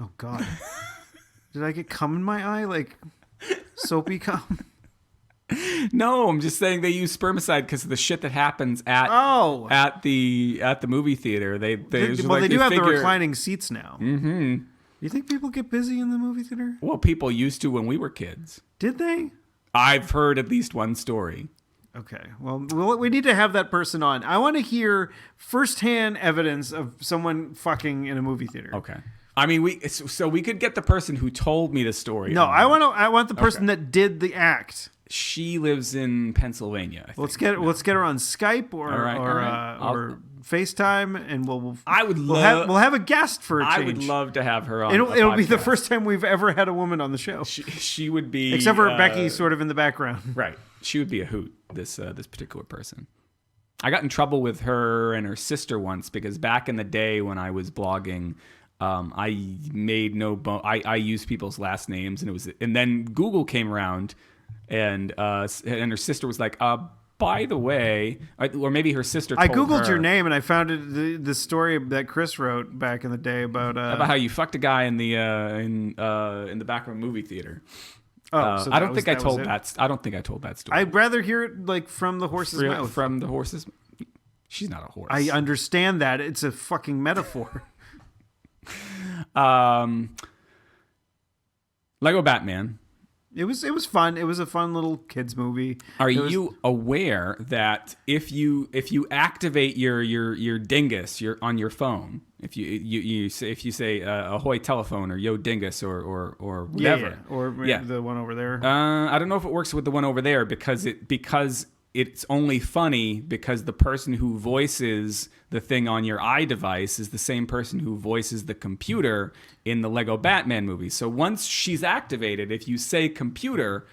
Oh God. Did I get cum in my eye? Like soapy cum? No, I'm just saying they use spermicide because of the shit that happens at the movie theater. They They do have the reclining seats now. Mm-hmm. You think people get busy in the movie theater? Well, people used to when we were kids. Did they? I've heard at least one story. Okay. Well, we need to have that person on. I want to hear firsthand evidence of someone fucking in a movie theater. Okay. I mean, we could get the person who told me the story. No, on. I want the person that did the act. She lives in Pennsylvania. I think. Let's get her on Skype or All right. or FaceTime, and we'll have a guest for a change. I would love to have her on. It'll be the first time we've ever had a woman on the show. She would be, except for Becky, sort of in the background. Right. She would be a hoot. This particular person. I got in trouble with her and her sister once because back in the day when I was blogging, I made I used people's last names and then Google came around and her sister was like, by the way, or maybe her sister told I Googled her your name and I found the story that Chris wrote back in the day about how you fucked a guy in the back of a movie theater. so I don't think I told it? that. I don't think I told that story. I'd rather hear it like from the horse's mouth. From the horse's. She's not a horse. I understand that. It's a fucking metaphor. Lego Batman. It was fun. It was a fun little kids movie. Are you aware that if you activate your dingus on your phone, if you say ahoy telephone or yo dingus or whatever, or the one over there. I don't know if it works with the one over there because it's only funny because the person who voices the thing on your iDevice is the same person who voices the computer in the Lego Batman movie. So once she's activated, if you say computer,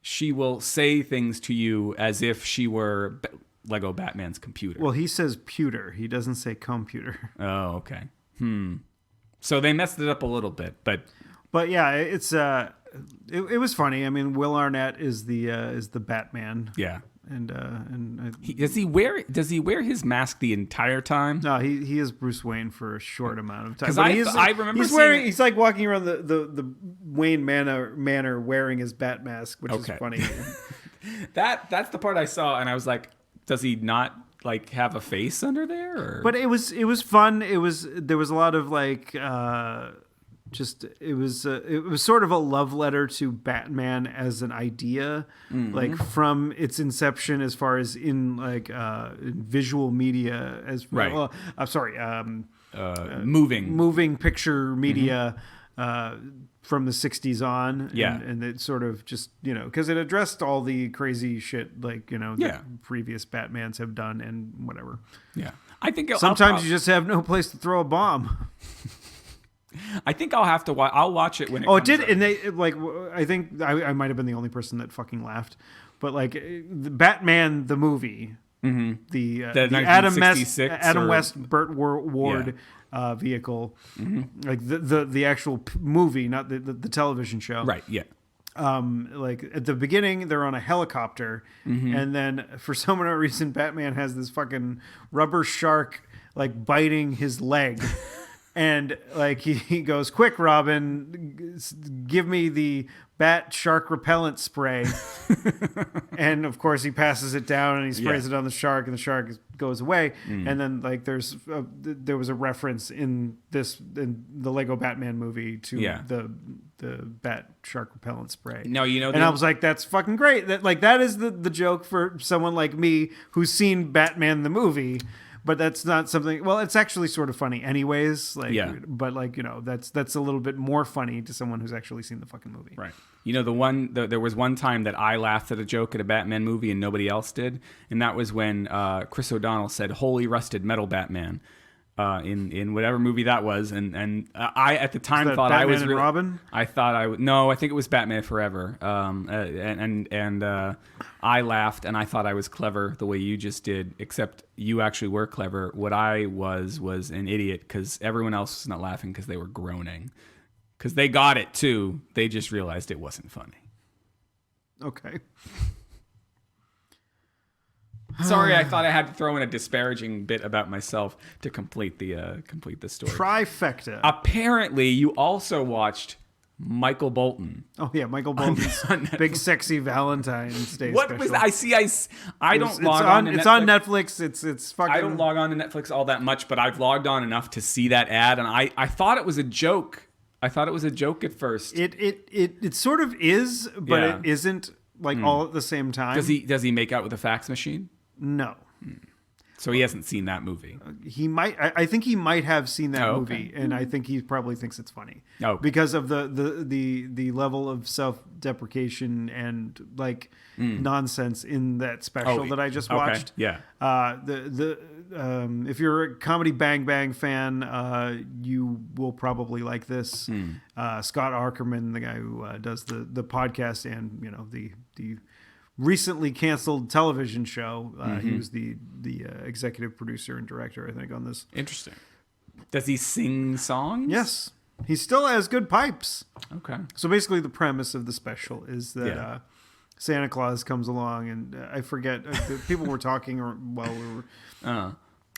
she will say things to you as if she were Lego Batman's computer. Well, he says pewter. He doesn't say computer. Oh, okay. So they messed it up a little bit, But yeah, it's it was funny. I mean, Will Arnett is the Batman. yeah. Does he wear his mask the entire time? No, he is Bruce Wayne for a short amount of time. Because But I remember he's like walking around the Wayne Manor wearing his bat mask, which is funny. That's the part I saw, and I was like, does he not like have a face under there? Or? But it was fun. There was a lot of like it was sort of a love letter to Batman as an idea, like from its inception as far as in like in visual media as right. Well, I'm sorry, moving picture media. From the 60s on. Yeah. And it sort of just, because it addressed all the crazy shit like, that previous Batmans have done and whatever. Yeah. I think sometimes you just have no place to throw a bomb. I think I'll have to watch. I'll watch it when it comes it did. Out. And they like, I think I might have been the only person that fucking laughed, but like the Batman, the movie, the Adam West, Burt Ward, vehicle, like the actual movie, not the television show. Right. Yeah. Like at the beginning, they're on a helicopter, and then for some unknown reason, Batman has this fucking rubber shark like biting his leg. And like he goes, quick, Robin, give me the bat shark repellent spray. And of course he passes it down and he sprays it on the shark, and the shark goes away. And then like there was a reference in the Lego Batman movie to the bat shark repellent spray. No, and I was like, that's fucking great. That is the joke for someone like me who's seen Batman the movie. But that's not something. Well, it's actually sort of funny, anyways. But like that's a little bit more funny to someone who's actually seen the fucking movie. Right. There was one time that I laughed at a joke at a Batman movie and nobody else did, and that was when Chris O'Donnell said "Holy rusted metal Batman" in whatever movie that was, and I at the time thought Batman I was and really, Robin. I thought I would no, I think it was Batman Forever. And I laughed and I thought I was clever the way you just did, except you actually were clever. What I was an idiot because everyone else was not laughing because they were groaning, because they got it too. They just realized it wasn't funny. Okay. Sorry, I thought I had to throw in a disparaging bit about myself to complete the story. Trifecta. Apparently, you also watched Michael Bolton. Oh yeah, Michael Bolton's big sexy Valentine's Day. What special. was that? I don't log on. It's on Netflix. It's fucking. I don't log on to Netflix all that much, but I've logged on enough to see that ad, and I thought it was a joke. I thought it was a joke at first. It sort of is, but it isn't like all at the same time. Does he make out with a fax machine? No. So he hasn't seen that movie. He might. I think he might have seen that okay. movie, and I think he probably thinks it's funny. Oh, because of the level of self-deprecation and like nonsense in that special that I just watched. Yeah. If you're a Comedy Bang Bang fan, you will probably like this. Scott Aukerman, the guy who does the podcast and the recently canceled television show. He was the executive producer and director, I think, on this. Interesting. Does he sing songs? Yes. He still has good pipes. Okay. So basically the premise of the special is that Santa Claus comes along, and I forget, people were talking while we were...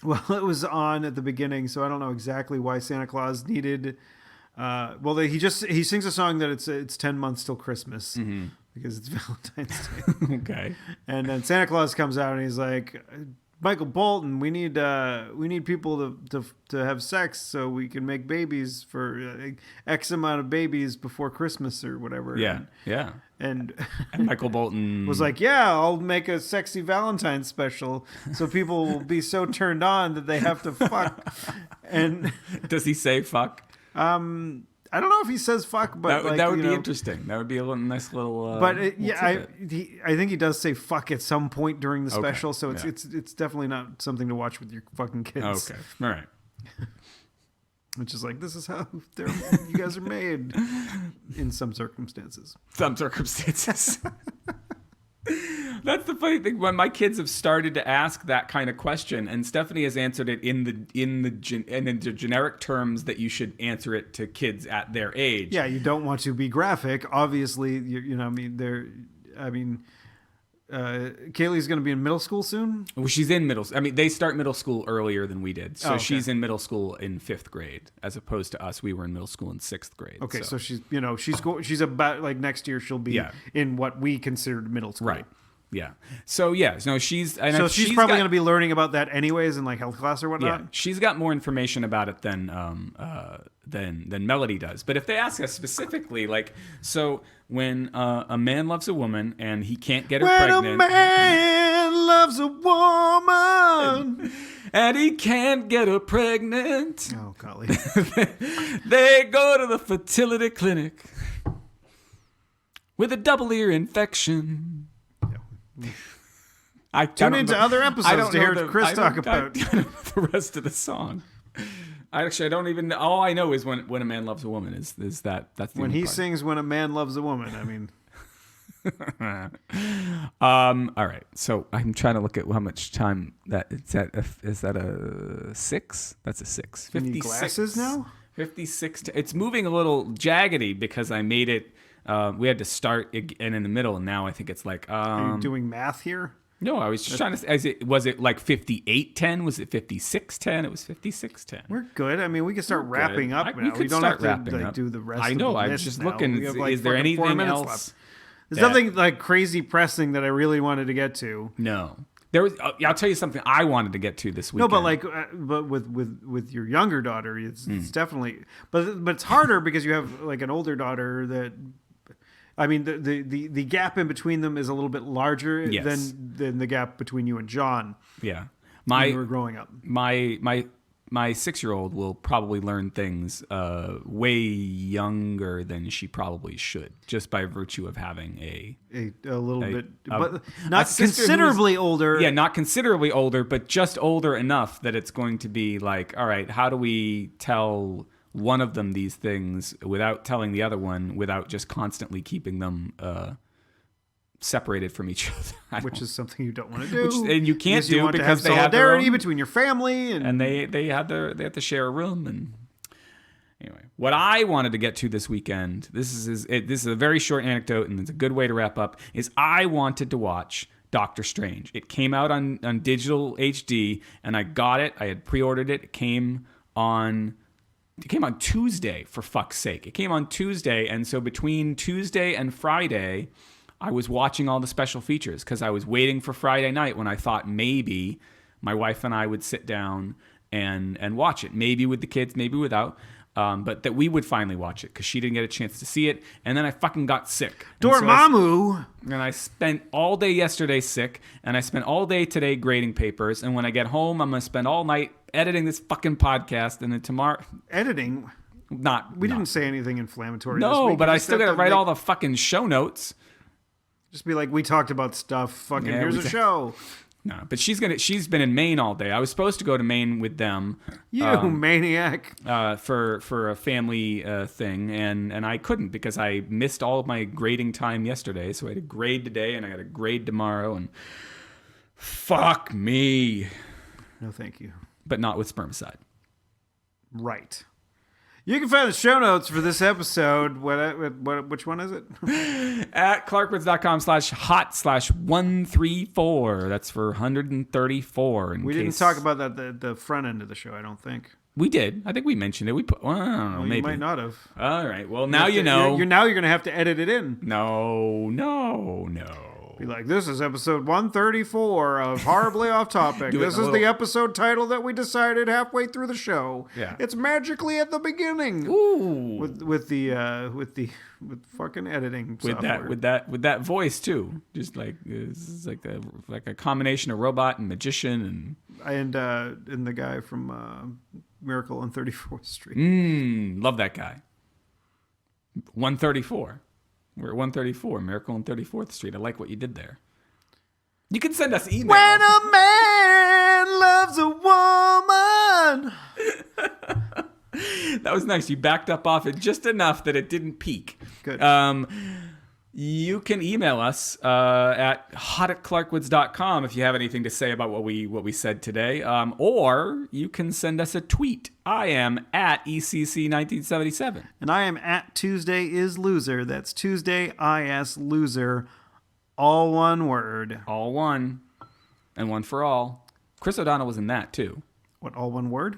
Well, it was on at the beginning, so I don't know exactly why Santa Claus needed... he sings a song that it's 10 months till Christmas. Because it's Valentine's Day. Okay. And then Santa Claus comes out and he's like, Michael Bolton, we need people to have sex so we can make babies for X amount of babies before Christmas or whatever. Yeah, yeah. And Michael Bolton was like, yeah, I'll make a sexy Valentine's special so people will be so turned on that they have to fuck. And does he say fuck? I don't know if he says fuck, but that would be interesting. That would be a nice little. But I think he does say fuck at some point during the special, so it's definitely not something to watch with your fucking kids. Okay, all right. Which is like, this is how you guys are made in some circumstances. Some circumstances. That's the funny thing. When my kids have started to ask that kind of question, and Stephanie has answered it in the generic terms that you should answer it to kids at their age. Yeah, you don't want to be graphic. Obviously, Kaylee's going to be in middle school soon. Well, she's in middle. I mean, they start middle school earlier than we did, so okay. She's in middle school in 5th grade, as opposed to us. We were in middle school in 6th grade. Okay, so she's about like next year she'll be in what we considered middle school. Right. Yeah. So she's probably going to be learning about that anyways in like health class or whatnot. Yeah, she's got more information about it than Melody does. But if they ask us specifically, like, so when a man loves a woman and he can't get her pregnant, when a man loves a woman and he can't get her pregnant, oh golly, they go to the fertility clinic with a double ear infection. I tune into other episodes to hear Chris talk about I don't know the rest of the song. I don't even. All I know is when a man loves a woman is that's the when he part. sings "When a Man Loves a Woman." I mean, all right. So I'm trying to look at how much time that it's at. Is that a 6? That's a 6. 56 need glasses now. 56. It's moving a little jaggedy because I made it. We had to start again in the middle, and now I think it's like. Are you doing math here? No, I was just trying to. Was it like 58:10? Was it 56:10? It was 56:10. We're good. I mean, we can start wrapping up now. We don't have to do the rest. I know. Of the I was list just now. looking. Is there anything else? Left. There's something like crazy pressing that I really wanted to get to. No. There was. I'll tell you something I wanted to get to this weekend. No, but with your younger daughter, it's definitely. But it's harder because you have like an older daughter that. I mean, the gap in between them is a little bit larger than the gap between you and John. Yeah, when you were growing up. My 6-year-old will probably learn things way younger than she probably should, just by virtue of having a little bit, but not considerably older. Yeah, not considerably older, but just older enough that it's going to be like, all right, how do we tell one of them these things without telling the other one, without just constantly keeping them separated from each other, which is something you don't want to do, and you can't do because they have solidarity between your family, and they have to share a room. And anyway, what I wanted to get to this weekend, this is a very short anecdote, and it's a good way to wrap up. Is I wanted to watch Doctor Strange. It came out on digital HD, and I got it. I had pre-ordered it. It came on Tuesday, for fuck's sake. It came on Tuesday, and so between Tuesday and Friday, I was watching all the special features because I was waiting for Friday night when I thought maybe my wife and I would sit down and watch it. Maybe with the kids, maybe without. But that we would finally watch it because she didn't get a chance to see it. And then I fucking got sick. Dormammu! And I spent all day yesterday sick, and I spent all day today grading papers. And when I get home, I'm going to spend all night editing this fucking podcast, and then tomorrow... Editing? We didn't say anything inflammatory this week. But I still got to write all the fucking show notes. Just be like, we talked about stuff. Fucking here's a show. No, but she's been in Maine all day. I was supposed to go to Maine with them. You maniac. For a family thing, and I couldn't because I missed all of my grading time yesterday. So I had to grade today, and I got to grade tomorrow, and fuck me. No, thank you. But not with spermicide. Right. You can find the show notes for this episode. Which one is it? At clarkwoods.com/hot/134. That's for 134. We didn't talk about that the front end of the show, I don't think. We did. I think we mentioned it. I don't know, maybe. You might not have. All right. Well, now you know. You're going to have to edit it in. No. Be like, this is episode 134 of Horribly Off Topic. Do it This in a is the little- episode title that we decided halfway through the show. Yeah. It's magically at the beginning. Ooh. With fucking editing software. With that voice too. Just like it's like a combination of robot and magician and the guy from Miracle on 34th Street. and love that guy. 134. We're at 134, Miracle on 34th Street. I like what you did there. You can send us email. When a man loves a woman. That was nice. You backed up off it just enough that it didn't peak. Good. You can email us at hot@clarkwoods.com if you have anything to say about what we said today. Or you can send us a tweet. I am at ECC1977. And I am at Tuesday is Loser. That's Tuesday IS Loser. All one word. All one. And one for all. Chris O'Donnell was in that too. What, all one word?